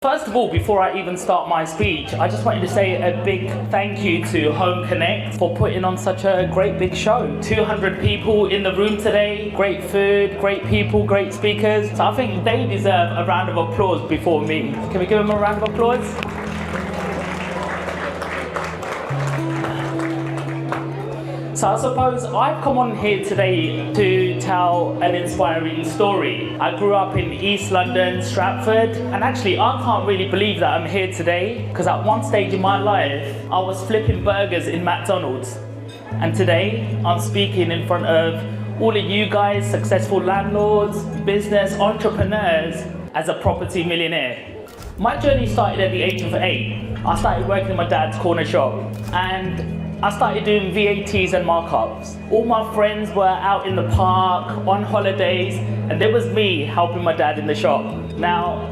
First of all, before I even start my speech, I just wanted to say a big thank you to Home Connect for putting on such a great big show. 200 people in the room today, great food, great people, great speakers. So I think they deserve a round of applause before me. Can we give them a round of applause? So I suppose I've come on here today to tell an inspiring story. I grew up in East London, Stratford, and actually I can't really believe that I'm here today because at one stage in my life, I was flipping burgers in McDonald's. And today, I'm speaking in front of all of you guys, successful landlords, business entrepreneurs, as a property millionaire. My journey started at the age of 8. I started working in my dad's corner shop, and I started doing VATs and markups. All my friends were out in the park, on holidays, and there was me helping my dad in the shop. Now,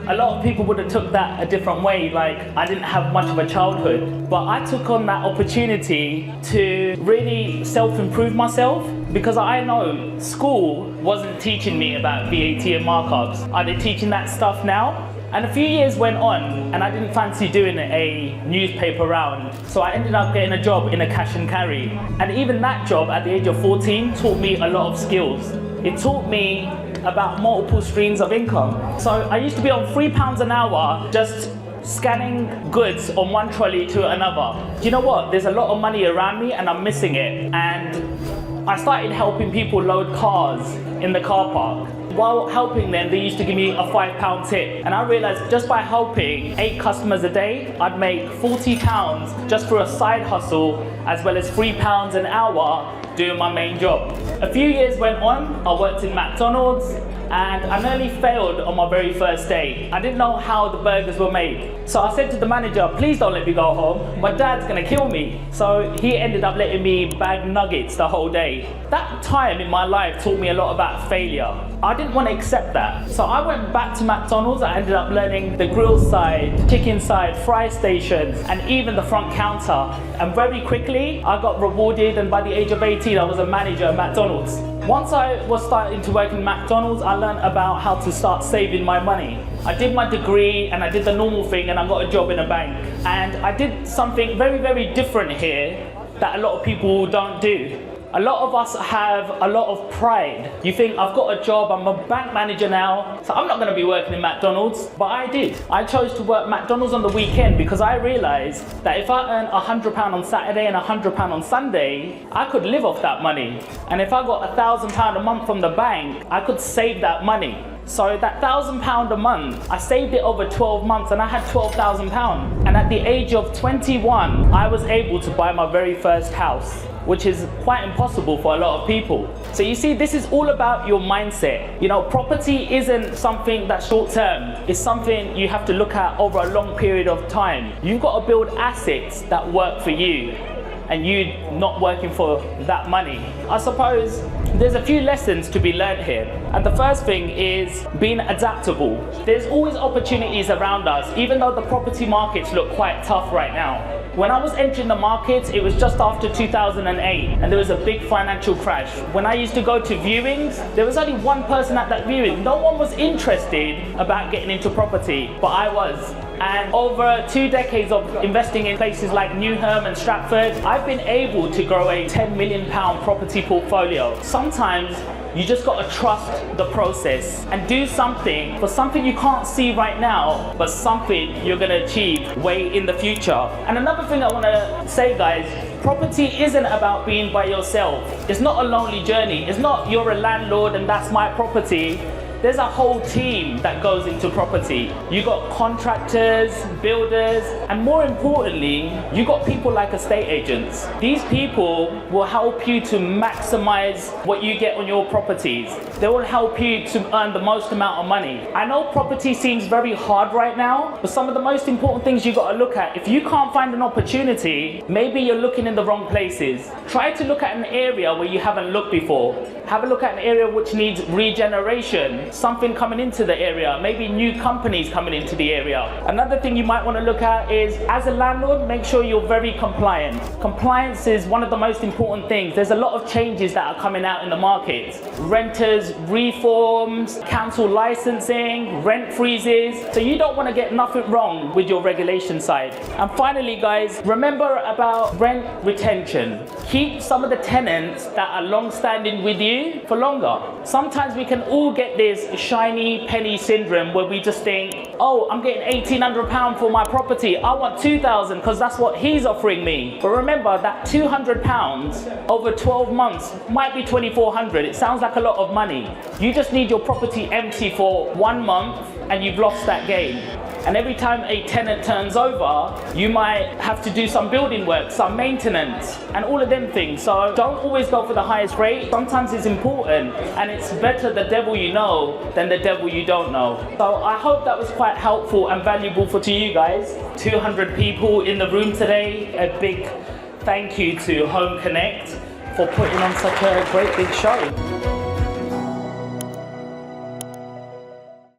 a lot of people would have took that a different way, like I didn't have much of a childhood, but I took on that opportunity to really self-improve myself because I know school wasn't teaching me about VAT and markups. Are they teaching that stuff now? And a few years went on and I didn't fancy doing a newspaper round. So I ended up getting a job in a cash and carry. And even that job at the age of 14 taught me a lot of skills. It taught me about multiple streams of income. So I used to be on £3 an hour just scanning goods on one trolley to another. Do you know what? There's a lot of money around me and I'm missing it. And I started helping people load cars in the car park. While helping them, they used to give me a £5 tip. And I realized just by helping 8 customers a day, I'd make £40 just for a side hustle, as well as £3 an hour doing my main job. A few years went on, I worked in McDonald's, and I nearly failed on my very first day. I didn't know how the burgers were made. So I said to the manager, please don't let me go home. My dad's gonna kill me. So he ended up letting me bag nuggets the whole day. That time in my life taught me a lot about failure. I didn't want to accept that. So I went back to McDonald's. I ended up learning the grill side, chicken side, fry stations, and even the front counter. And very quickly, I got rewarded, and by the age of 18, I was a manager at McDonald's. Once I was starting to work in McDonald's, I learned about how to start saving my money. I did my degree and I did the normal thing and I got a job in a bank. And I did something very, very different here that a lot of people don't do. A lot of us have a lot of pride. You think, I've got a job, I'm a bank manager now, so I'm not gonna be working in McDonald's, but I did. I chose to work McDonald's on the weekend because I realized that if I earned £100 on Saturday and £100 on Sunday, I could live off that money. And if I got £1,000 a month from the bank, I could save that money. So that £1,000 a month, I saved it over 12 months and I had £12,000. And at the age of 21, I was able to buy my very first house, which is quite impossible for a lot of people. So you see, this is all about your mindset. You know, property isn't something that's short term. It's something you have to look at over a long period of time. You've got to build assets that work for you and you not working for that money. I suppose there's a few lessons to be learned here. And the first thing is being adaptable. There's always opportunities around us, even though the property markets look quite tough right now. When I was entering the market, it was just after 2008 and there was a big financial crash. When I used to go to viewings, there was only one person at that viewing. No one was interested about getting into property, but I was. And over 2 decades of investing in places like Newham and Stratford, I've been able to grow a £10 million property portfolio. Sometimes you just got to trust the process and do something for something you can't see right now, but something you're going to achieve way in the future. And another thing I want to say, guys, property isn't about being by yourself. It's not a lonely journey. It's not you're a landlord and that's my property. There's a whole team that goes into property. You got contractors, builders, and more importantly, you got people like estate agents. These people will help you to maximize what you get on your properties. They will help you to earn the most amount of money. I know property seems very hard right now, but some of the most important things you got to look at, if you can't find an opportunity, maybe you're looking in the wrong places. Try to look at an area where you haven't looked before. Have a look at an area which needs regeneration. something coming into the area, maybe new companies coming into the area. Another thing you might want to look at is, as a landlord, make sure you're very compliant. Compliance is one of the most important things. There's a lot of changes that are coming out in the market. Renters, reforms, council licensing, rent freezes. So you don't want to get nothing wrong with your regulation side. And finally, guys, remember about rent retention. Keep some of the tenants that are long-standing with you for longer. Sometimes we can all get this shiny penny syndrome where we just think, oh, I'm getting £1,800 for my property. I want 2,000 because that's what he's offering me. But remember that £200 over 12 months might be 2,400. It sounds like a lot of money. You just need your property empty for 1 month and you've lost that game. And every time a tenant turns over, you might have to do some building work, some maintenance, and all of them things. So don't always go for the highest rate. Sometimes it's important, and it's better the devil you know than the devil you don't know. So I hope that was quite helpful and valuable to you guys. 200 people in the room today. A big thank you to Home Connect for putting on such a great big show.